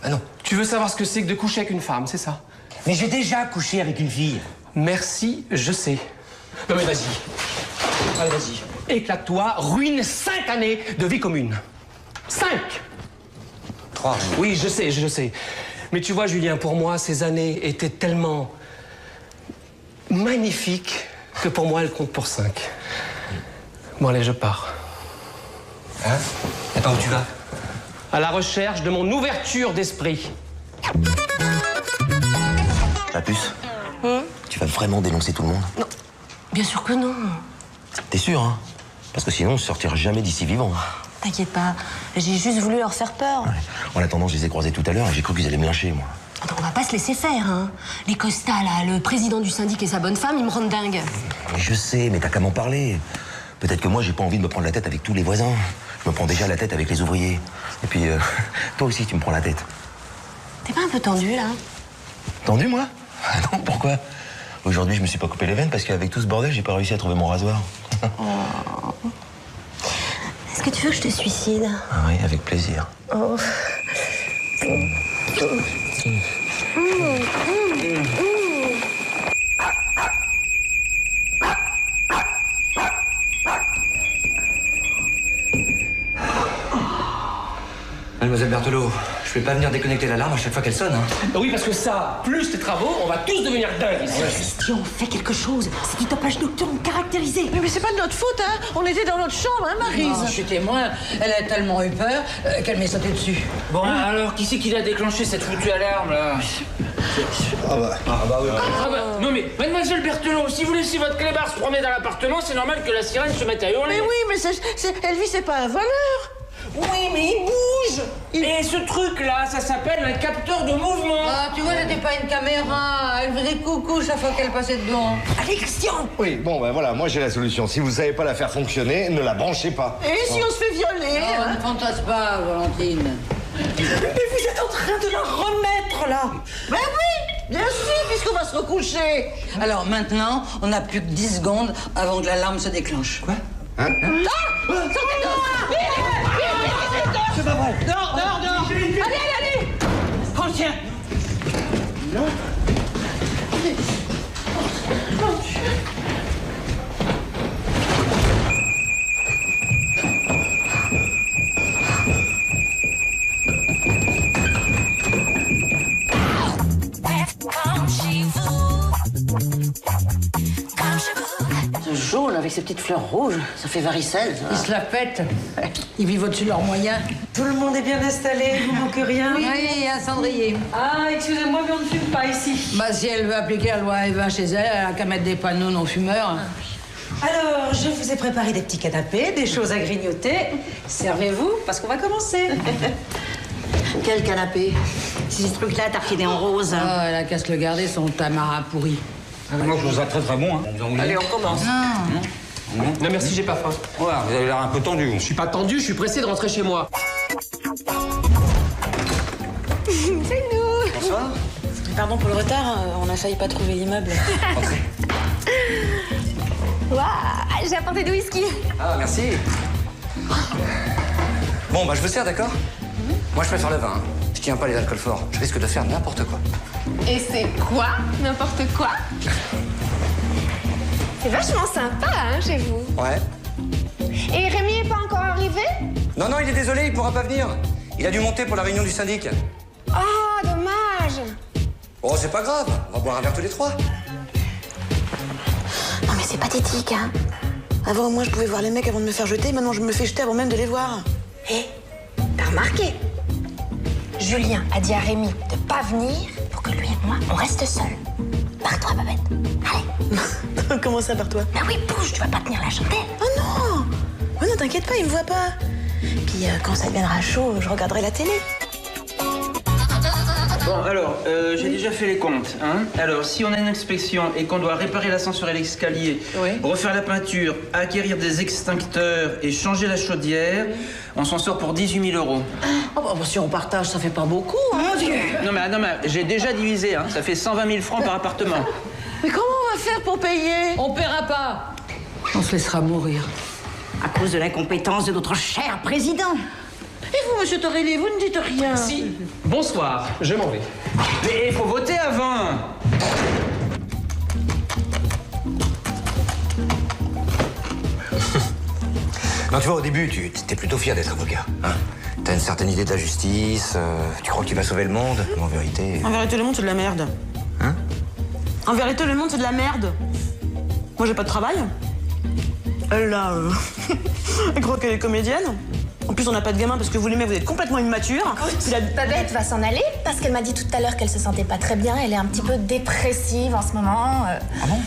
Ah non.
Tu veux savoir ce que c'est que de coucher avec une femme, c'est ça?
Mais j'ai déjà couché avec une fille.
Merci, je sais. Non mais vas-y. Allez, vas-y. Éclate-toi, ruine 5 années de vie commune. 5.
3.
Oui, je sais. Mais tu vois, Julien, pour moi, ces années étaient tellement magnifiques que pour moi, elles comptent pour 5. Bon, allez, je pars.
Hein? Attends, où tu vas?
À la recherche de mon ouverture d'esprit.
La puce, tu vas vraiment dénoncer tout le monde?
Non, bien sûr que non.
T'es sûr, hein? Parce que sinon, on ne sortira jamais d'ici vivant.
T'inquiète pas, j'ai juste voulu leur faire peur.
Ouais. En attendant, je les ai croisés tout à l'heure et j'ai cru qu'ils allaient me lyncher, moi.
Attends, on va pas se laisser faire, hein. Les costas, là, le président du syndic et sa bonne femme, ils me rendent dingue.
Mais je sais, mais t'as qu'à m'en parler. Peut-être que moi, j'ai pas envie de me prendre la tête avec tous les voisins. Je me prends déjà la tête avec les ouvriers. Et puis, toi aussi, tu me prends la tête.
T'es pas un peu tendu, là?
Tendu, moi? Ah non, pourquoi? Aujourd'hui, je me suis pas coupé les veines parce qu'avec tout ce bordel, j'ai pas réussi à trouver mon rasoir.
Oh. Est-ce que tu veux que je te suicide?
Ah oui, avec plaisir.
Oh.
Mademoiselle Berthelot, je vais pas venir déconnecter l'alarme à chaque fois qu'elle sonne, hein.
Oui, parce que ça, plus tes travaux, on va tous devenir dingues ici.
Christian, fais quelque chose. C'est du tapage nocturne caractérisé.
Mais c'est pas de notre faute, hein. On était dans notre chambre, hein, Maryse?
Non, je suis témoin. Elle a tellement eu peur qu'elle m'est sautée dessus.
Bon, alors, qui c'est qui l'a déclenché cette foutue alarme, là?
Ah bah oui.
Non mais, mademoiselle Berthelot, si vous laissez votre clébard se promener dans l'appartement, c'est normal que la sirène se mette à hurler.
Mais oui, mais Elvis, c'est pas un voleur.
Oui, mais il bouge. Et ce truc-là, ça s'appelle un capteur de mouvement.
Ah, tu vois, c'était pas une caméra. Elle faisait coucou chaque fois qu'elle passait devant.
Allez, Christian!
Oui, bon, ben voilà, moi j'ai la solution. Si vous savez pas la faire fonctionner, ne la branchez pas.
Et si on se fait violer?
Non, ne fantasme pas, Valentine.
Mais vous êtes en train de la remettre, là!
Ben oui, bien sûr, puisqu'on va se recoucher.
Alors maintenant, on n'a plus que 10 secondes avant que l'alarme se déclenche.
Quoi? Hein?
Sortez dehors!
C'est pas vrai.
Dehors! Allez! Prends le tien. Non.
Ce jaune avec ses petites fleurs rouges, ça fait varicelle, ça. Ils se la pètent. Ils vivent au-dessus de leurs moyens. Tout le monde est bien installé, vous manquez rien?
Oui, il y a un cendrier.
Ah, excusez-moi, mais on ne fume pas ici. Bah, si elle veut appliquer la loi Evin chez elle, elle a qu'à mettre des panneaux non-fumeurs.
Alors, je vous ai préparé des petits canapés, des choses à grignoter. Servez-vous, parce qu'on va commencer.
Quel canapé? C'est ce truc-là tartiné en rose.
Ah, elle a qu'à se le garder, son tamara pourri.
Moi, je vous ai très bon, hein.
Allez, on commence.
Non, merci, j'ai pas faim.
Ouais, vous avez l'air un peu tendu.
Je suis pas tendu, je suis pressé de rentrer chez moi.
C'est nous.
Bonsoir.
Pardon pour le retard, on a failli pas trouver l'immeuble.
Waouh, j'ai apporté du whisky.
Ah, merci. Bon, bah je vous sers, d'accord? Moi, je préfère le vin. Je tiens pas les alcools forts. Je risque de faire n'importe quoi.
Et c'est quoi? N'importe quoi? C'est vachement sympa, hein, chez vous.
Ouais.
Et Rémi est pas encore arrivé?
Non, il est désolé, il pourra pas venir. Il a dû monter pour la réunion du syndic.
Oh, dommage.
Oh, c'est pas grave. On va boire un verre tous les trois.
Non mais c'est pathétique, hein. Avant, moi, je pouvais voir les mecs avant de me faire jeter. Maintenant, je me fais jeter avant même de les voir.
Hé, t'as remarqué? Julien a dit à Rémi de pas venir pour que lui et moi, on reste seuls. Pars-toi, Babette. Allez.
Comment ça, par toi?
Ben oui, bouge, tu vas pas tenir la chandelle.
Oh non! Oh non, t'inquiète pas, il me voit pas. Puis quand ça deviendra chaud, je regarderai la télé.
Bon, alors, j'ai déjà fait les comptes. Hein. Alors, si on a une inspection et qu'on doit réparer l'ascenseur et l'escalier, refaire la peinture, acquérir des extincteurs et changer la chaudière, on s'en sort pour 18 000 €.
Oh, bah, si on partage, ça fait pas beaucoup, hein.
Mon Dieu! Non, mais j'ai déjà divisé, hein. Ça fait 120 000 francs par appartement.
Mais comment on va faire pour payer?
On paiera pas. On se laissera mourir.
À cause de l'incompétence de notre cher président.
Et vous, monsieur Torelli, vous ne dites rien.
Si. Bonsoir, je m'en vais.
Mais il faut voter avant.
Non, tu vois, au début, tu étais plutôt fier d'être avocat. Hein, t'as une certaine idée de la justice, tu crois que tu vas sauver le monde, mais en vérité...
En vérité, le monde, c'est de la merde.
Hein?
En vérité, le monde, c'est de la merde. Moi, j'ai pas de travail. Elle, là, elle croit qu'elle est comédienne. En plus, on n'a pas de gamin parce que vous l'aimez, vous êtes complètement immature.
Babette va s'en aller parce qu'elle m'a dit tout à l'heure qu'elle se sentait pas très bien. Elle est un petit peu dépressive en ce moment.
Ah bon?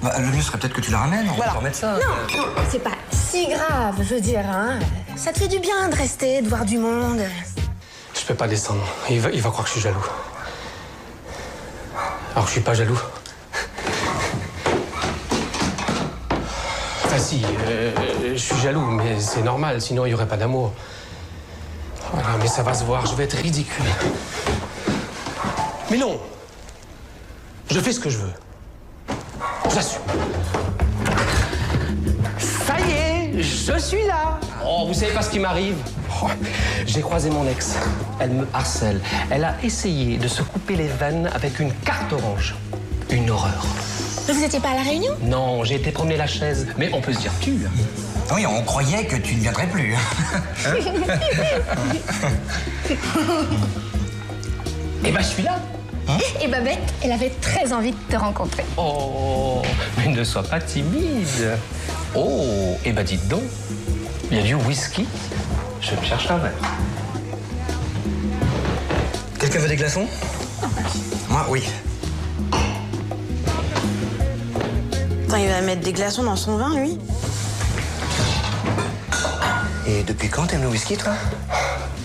Bah, le mieux serait peut-être que tu la ramènes, on va te remettre ça.
Non, c'est pas si grave, je veux dire, hein. Ça te fait du bien de rester, de voir du monde.
Je peux pas descendre. Il va croire que je suis jaloux. Alors que je suis pas jaloux. Enfin si, je suis jaloux, mais c'est normal, sinon il n'y aurait pas d'amour. Voilà, mais ça va se voir, je vais être ridicule. Mais non! Je fais ce que je veux. J'assume. Ça y est, je suis là! Oh, vous savez pas ce qui m'arrive? Oh, j'ai croisé mon ex. Elle me harcèle. Elle a essayé de se couper les veines avec une carte orange. Une horreur.
Mais vous étiez pas à la réunion?
Non, j'ai été promener la chaise. Mais on peut se dire tu.
Oui, on croyait que tu ne viendrais plus.
Eh ben, je suis là.
Et Babette, elle avait très envie de te rencontrer.
Oh, mais ne sois pas timide. Oh, eh ben dites donc, il y a du whisky. Je me cherche un verre.
Quelqu'un veut des glaçons? Moi, oui.
Attends, il va mettre des glaçons dans son vin, lui?
Et depuis quand t'aimes le whisky, toi?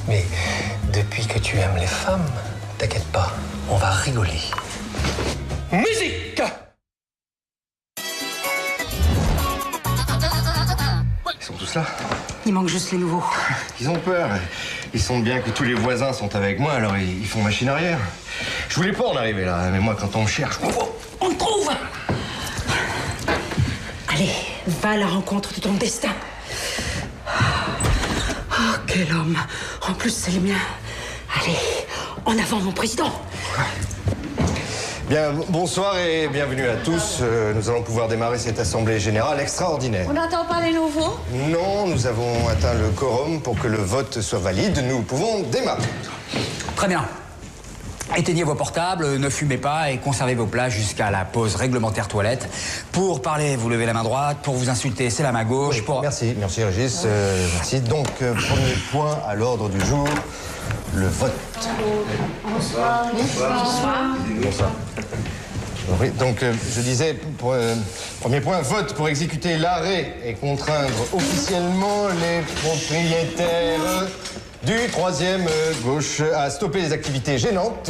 Mais depuis que tu aimes les femmes, t'inquiète pas, on va rigoler. Musique!
Ils sont tous là.
Il manque juste les nouveaux.
Ils ont peur. Ils sentent bien que tous les voisins sont avec moi, alors ils font machine arrière. Je voulais pas en arriver là, mais moi, quand on me cherche,
On te trouve! Allez, va à la rencontre de ton destin. Oh, quel homme. En plus, c'est le mien. Allez, en avant, mon président.
Bien, bonsoir et bienvenue à tous. Nous allons pouvoir démarrer cette assemblée générale extraordinaire.
On n'attend pas les nouveaux?
Non, nous avons atteint le quorum pour que le vote soit valide. Nous pouvons démarrer.
Très bien. Éteignez vos portables, ne fumez pas et conservez vos places jusqu'à la pause réglementaire toilette. Pour parler, vous levez la main droite. Pour vous insulter, c'est la main gauche.
Oui,
pour...
Merci Régis. Merci. Donc, premier point à l'ordre du jour, le vote.
Bonsoir.
Bonsoir. Oui, donc, je disais, premier point, vote pour exécuter l'arrêt et contraindre officiellement les propriétaires du troisième gauche à stopper les activités gênantes,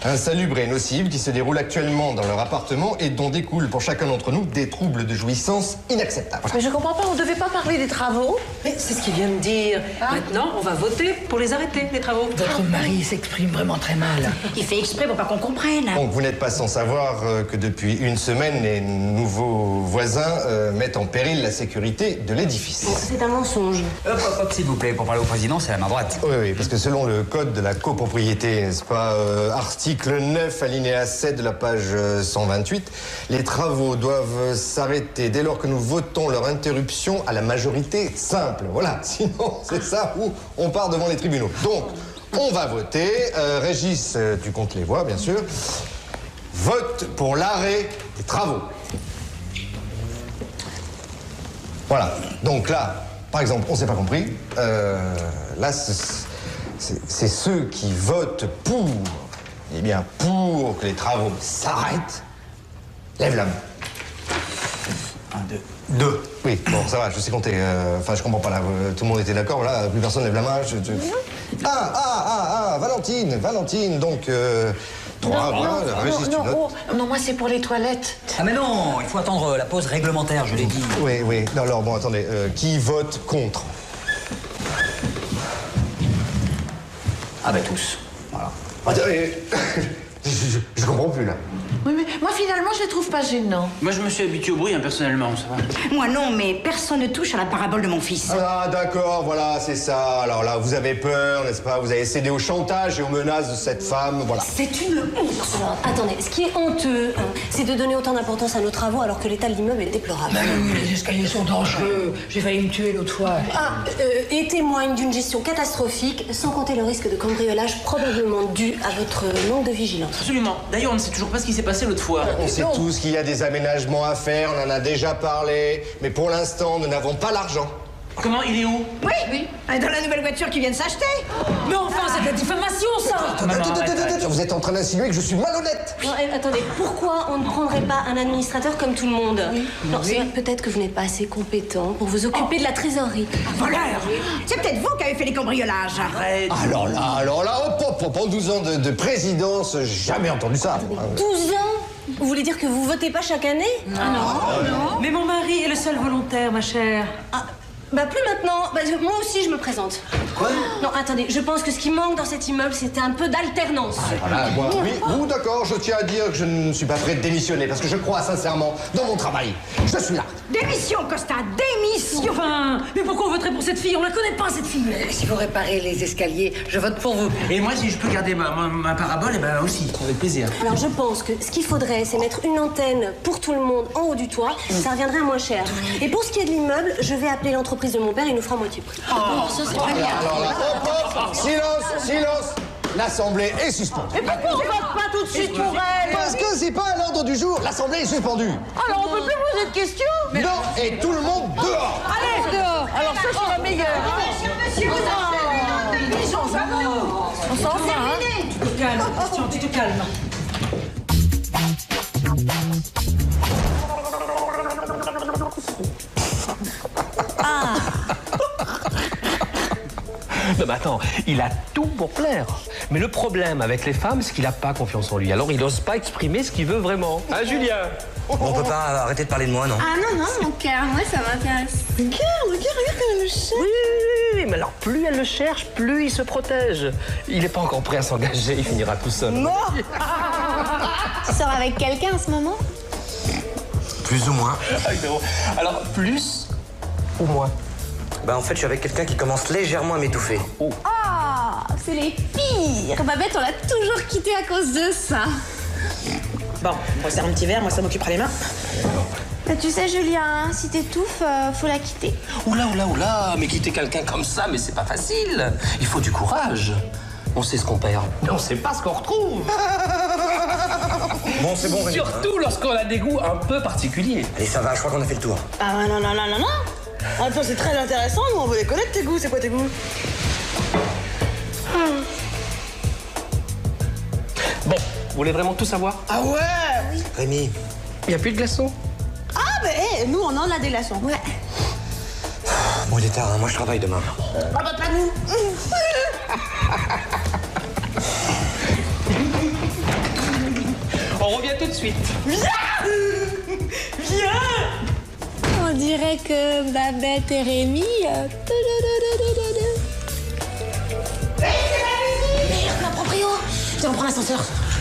insalubres et nocives qui se déroulent actuellement dans leur appartement et dont découlent pour chacun d'entre nous des troubles de jouissance inacceptables.
Mais je comprends pas, on devait pas parler des travaux?
Mais c'est ce qu'il vient de dire. Maintenant, on va voter pour les arrêter, les travaux. Votre mari s'exprime vraiment très mal.
Il fait exprès pour pas qu'on comprenne.
Donc vous n'êtes pas sans savoir que depuis une semaine, les nouveaux voisins mettent en péril la sécurité de l'édifice.
C'est un mensonge.
Hop, hop, hop, s'il vous plaît. Pour parler au président, c'est la main droite.
Oui, parce que selon le code de la copropriété, n'est-ce pas, article 9, alinéa 7 de la page 128, les travaux doivent s'arrêter dès lors que nous votons leur interruption à la majorité simple. Voilà, sinon c'est ça où on part devant les tribunaux. Donc, on va voter. Régis, tu comptes les voix, bien sûr. Vote pour l'arrêt des travaux. Voilà. Donc là, par exemple, on s'est pas compris. Là, c'est ceux qui votent pour, eh bien, pour que les travaux s'arrêtent, lève la main.
1, 2.
2. Oui, bon, ça va, je sais compter. Enfin, je comprends pas là. Tout le monde était d'accord, là, plus personne lève la main. Valentine, donc... 3, voilà, Régis, tu notes.
Non, moi c'est pour les toilettes.
Ah mais non, il faut attendre la pause réglementaire, je l'ai dit.
Oui. Non, alors, bon, attendez. Qui vote contre?
Ah bah tous, voilà.
Attendez, je comprends plus, là.
Oui, mais moi finalement je les trouve pas gênants.
Moi, je me suis habitué au bruit, hein, personnellement, ça va.
Moi non, mais personne ne touche à la parabole de mon fils.
Ah, d'accord, voilà, c'est ça. Alors là, vous avez peur, n'est-ce pas? Vous avez cédé au chantage et aux menaces de cette femme, voilà.
C'est une honte. Alors, attendez, ce qui est honteux, c'est de donner autant d'importance à nos travaux alors que l'état de l'immeuble est déplorable.
Les escaliers sont dangereux. J'ai failli me tuer l'autre fois.
Et témoigne d'une gestion catastrophique, sans compter le risque de cambriolage probablement dû à votre manque de vigilance.
Absolument. D'ailleurs, on ne sait toujours pas ce qui s'est passé l'autre fois.
On sait tous qu'il y a des aménagements à faire, on en a déjà parlé, mais pour l'instant, nous n'avons pas l'argent.
Comment? Il est où?
Oui. Dans la nouvelle voiture qu'ils viennent s'acheter.
Mais enfin, c'est de la diffamation, ça.
Attends, vous êtes en train d'insinuer que je suis malhonnête.
Non, attendez, pourquoi on ne prendrait pas un administrateur comme tout le monde? Non, c'est vrai, peut-être que vous n'êtes pas assez compétent pour vous occuper de la trésorerie.
Voleur! C'est peut-être vous qui avez fait les cambriolages.
Arrête.
Alors là, hop, en 12 ans de présidence, jamais entendu ça.
12 ans? Vous voulez dire que vous votez pas chaque année?
Non. Mais mon mari est le seul volontaire, ma chère.
Bah plus maintenant. Bah, moi aussi je me présente.
Quoi?
Non, attendez, je pense que ce qui manque dans cet immeuble, c'était un peu d'alternance.
Voilà, moi, oui, d'accord, je tiens à dire que je ne suis pas prêt de démissionner parce que je crois sincèrement dans mon travail. Je suis là.
Démission, Costa, démission.
Enfin, mais pourquoi on voterait pour cette fille? On la connaît pas, cette fille.
Si vous réparez les escaliers, je vote pour vous.
Et moi, si je peux garder ma parabole, eh ben aussi, avec plaisir.
Alors je pense que ce qu'il faudrait, c'est mettre une antenne pour tout le monde en haut du toit. Ça reviendrait à moins cher. Et pour ce qui est de l'immeuble, je vais appeler l'entreprise de mon père, il nous fera moitié prix.
Ça, c'est très bien.
Alors là, hop, silence. L'Assemblée est suspendue.
Et pourquoi on vote pas tout de suite pour elle?
Parce que c'est pas à l'ordre du jour, l'Assemblée est suspendue.
Alors on peut plus poser de questions?
Non, et tout le monde dehors.
Allez, dehors. Alors ça, c'est la meilleure.
Monsieur,
On s'en va, hein?
Tu te calmes, Christian, tu te calmes.
Non mais attends, il a tout pour plaire. Mais le problème avec les femmes, c'est qu'il n'a pas confiance en lui. Alors il n'ose pas exprimer ce qu'il veut vraiment. Hein, Julien?
On peut pas arrêter de parler de moi, non?
Ah non, mon cœur, moi ça m'intéresse.
Regarde comme elle le cherche.
Oui, mais alors plus elle le cherche, plus il se protège. Il n'est pas encore prêt à s'engager, il finira tout seul.
Non.
Tu sors avec quelqu'un en ce moment?
Plus ou moins.
Alors plus ou moins?
Bah en fait, je suis avec quelqu'un qui commence légèrement à m'étouffer.
Ah, c'est les pires. Babette, on l'a toujours quitté à cause de ça.
Bon, on va se faire un petit verre, moi ça m'occupera les mains.
Bah, tu sais, Julien, si t'étouffes, faut la quitter.
Oula, mais quitter quelqu'un comme ça, mais c'est pas facile. Il faut du courage. On sait ce qu'on perd, mais on sait pas ce qu'on retrouve.
Bon, c'est bon, Rémi.
Surtout lorsqu'on a des goûts un peu particuliers.
Allez, ça va, je crois qu'on a fait le tour.
Ah non. Attends, c'est très intéressant, nous on veut les connaître tes goûts, c'est quoi tes goûts?
Bon, vous voulez vraiment tout savoir?
Ah ouais?
Rémi.
Il n'y a plus de glaçons?
Ah bah nous on en a des glaçons. Ouais.
Bon, il est tard, hein, moi je travaille demain.
Ah bah pas nous.
On revient tout de suite.
Viens.
On dirait que Babette et Rémi...
Merde, ma proprio. Viens, on prend l'ascenseur.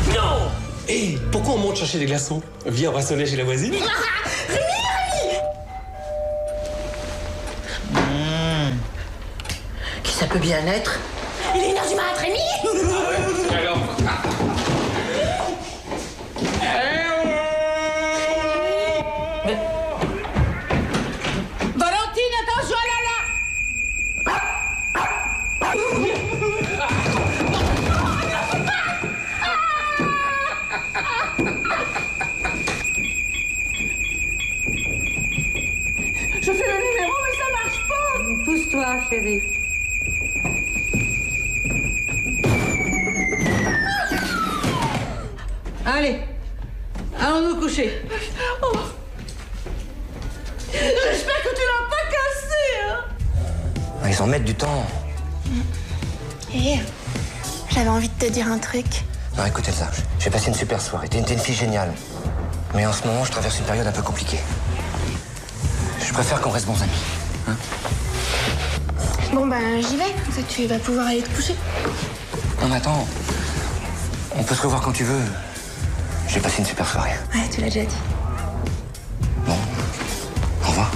Non! Hé, pourquoi on monte chercher des glaçons? Viens, on va sonner chez la voisine.
Rémi!
Qui ça peut bien être?
Il est 1h du mat', Rémi!
Alors?
Valentine, attention là!
Je fais le numéro mais ça marche pas.
Pousse-toi, chérie. Allez, allons nous coucher.
Oh. J'espère que tu l'as pas cassé, hein.
Ils en mettent du temps.
Et j'avais envie de te dire un truc.
Non, écoute Elsa, j'ai passé une super soirée. T'es une fille géniale. Mais en ce moment, je traverse une période un peu compliquée. Je préfère qu'on reste bons amis. Hein?
Bon, ben, j'y vais. Comme ça, tu vas pouvoir aller te coucher.
Non, mais attends. On peut se revoir quand tu veux. J'ai passé une super soirée.
Ouais, tu l'as déjà dit.
Bon. Au revoir.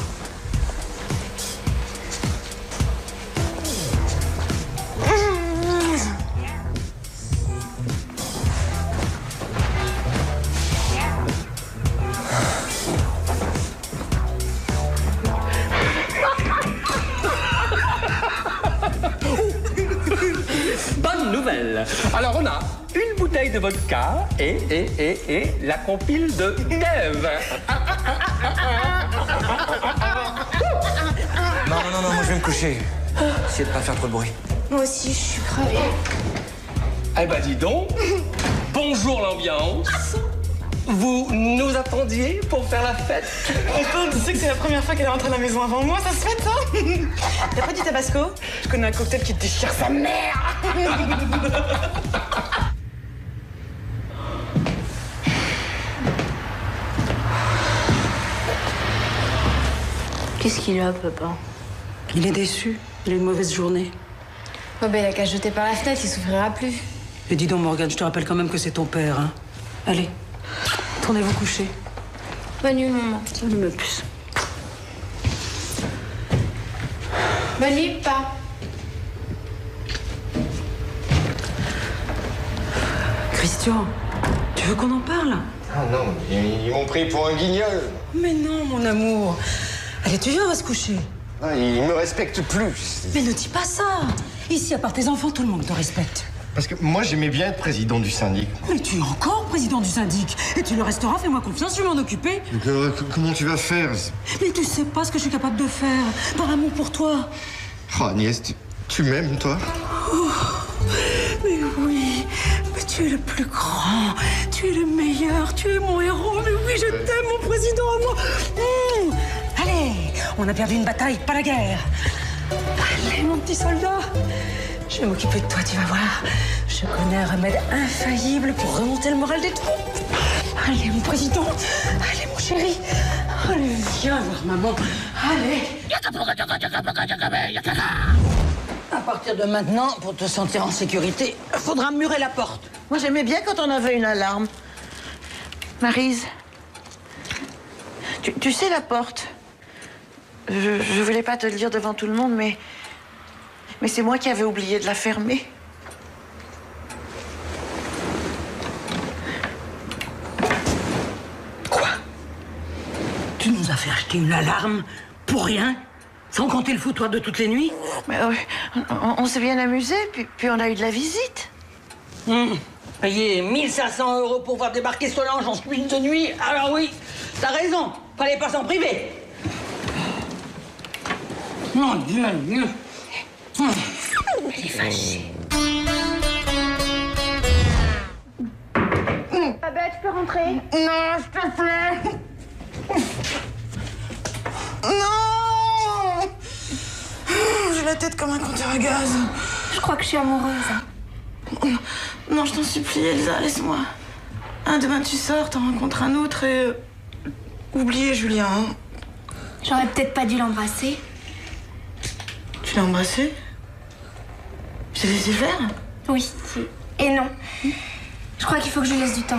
Bonne nouvelle. Alors, on a une bouteille de vodka et la compile de Dave.
Non, moi je vais me coucher. Essayez de pas faire trop de bruit.
Moi aussi, je suis crevée.
Eh ben, dis donc. Bonjour l'ambiance. Vous nous attendiez pour faire la fête?
Enfin, tu sais que c'est la première fois qu'elle est rentrée à la maison avant moi, ça se fait ça? T'as pas du tabasco? Je connais un cocktail qui déchire sa mère.
Qu'est-ce qu'il a, papa?
Il est déçu. Il a une mauvaise journée.
Oh, ben, il a qu'à jeter par la fenêtre, il souffrira plus.
Et dis donc, Morgane, je te rappelle quand même que c'est ton père, hein. Allez, tournez-vous coucher.
Bonne nuit, maman.
Salut, ma puce.
Bonne nuit, papa.
Christian, tu veux qu'on en parle?
Ah non, ils m'ont pris pour un guignol.
Mais non, mon amour. Allez, tu viens, on va se coucher.
Ah, ils me respectent plus.
Mais ne dis pas ça. Ici, à part tes enfants, tout le monde te respecte.
Parce que moi, j'aimais bien être président du syndic.
Mais tu es encore président du syndic. Et tu le resteras, fais-moi confiance, je vais m'en occuper.
Donc, comment tu vas faire?
Mais tu sais pas ce que je suis capable de faire. Par amour pour toi.
Oh, Agnès, tu m'aimes, toi?
Oh, mais oui. Mais tu es le plus grand. Tu es le meilleur. Tu es mon héros. Mais oui, je t'aime, mon président à moi. Allez, on a perdu une bataille, pas la guerre. Allez, mon petit soldat. Je vais m'occuper de toi, tu vas voir. Je connais un remède infaillible pour remonter le moral des troupes. Allez, mon président. Allez, mon chéri. Allez, viens voir maman. Allez.
À partir de maintenant, pour te sentir en sécurité, faudra murer la porte. Moi, j'aimais bien quand on avait une alarme. Maryse, tu sais la porte. Je voulais pas te le dire devant tout le monde, mais c'est moi qui avais oublié de la fermer. Quoi? Tu nous as fait acheter une alarme pour rien? Sans compter le foutoir de toutes les nuits? Mais on s'est bien amusé, puis on a eu de la visite. Payer 1 500 € pour voir débarquer Solange en suite de nuit? Alors oui, t'as raison, fallait pas s'en priver. Mon Dieu, Dieu. Elle est fâchée.
Papa, tu peux rentrer?
Non, s'il te plaît.
Non! J'ai la tête comme un compteur à gaz.
Je crois que je suis amoureuse.
Non, je t'en supplie, Elsa, laisse-moi. Demain, tu sors, t'en rencontres un autre et... Oubliez Julien.
J'aurais peut-être pas dû l'embrasser.
Tu l'as embrassé? Je t'ai laissé faire?
Oui, et non. Je crois qu'il faut que je lui laisse du temps.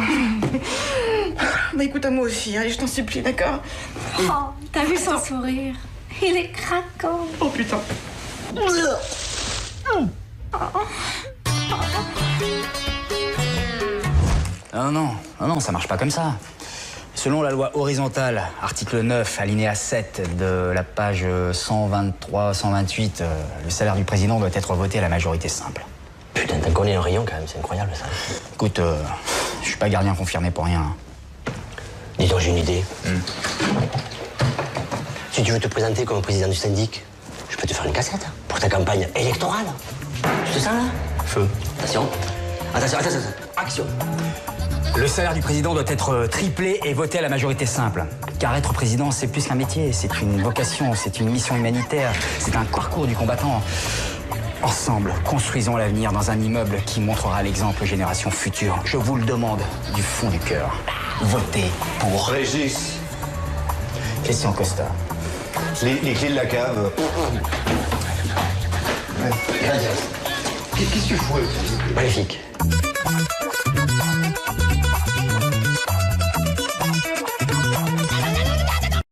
Bah écoute, à moi aussi, allez, je t'en supplie, d'accord?
Oh, t'as vu son sourire? Il est craquant.
Oh putain.
Non, ça marche pas comme ça. Selon la loi horizontale, article 9, alinéa 7 de la page 123-128, le salaire du président doit être voté à la majorité simple.
Putain, t'as collé un rayon quand même, c'est incroyable ça.
Écoute, je suis pas gardien confirmé pour rien.
Dis donc, j'ai une idée. Si tu veux te présenter comme président du syndic, je peux te faire une cassette pour ta campagne électorale. Tu te sens là? Feu. Attention. Attention, action.
Le salaire du président doit être triplé et voté à la majorité simple. Car être président, c'est plus qu'un métier, c'est une vocation, c'est une mission humanitaire, c'est un parcours du combattant. Ensemble, construisons l'avenir dans un immeuble qui montrera l'exemple aux générations futures. Je vous le demande du fond du cœur. Votez pour...
Régis.
Christian Costa.
Les clés de la cave.
Qu'est-ce que tu fous?
Magnifique.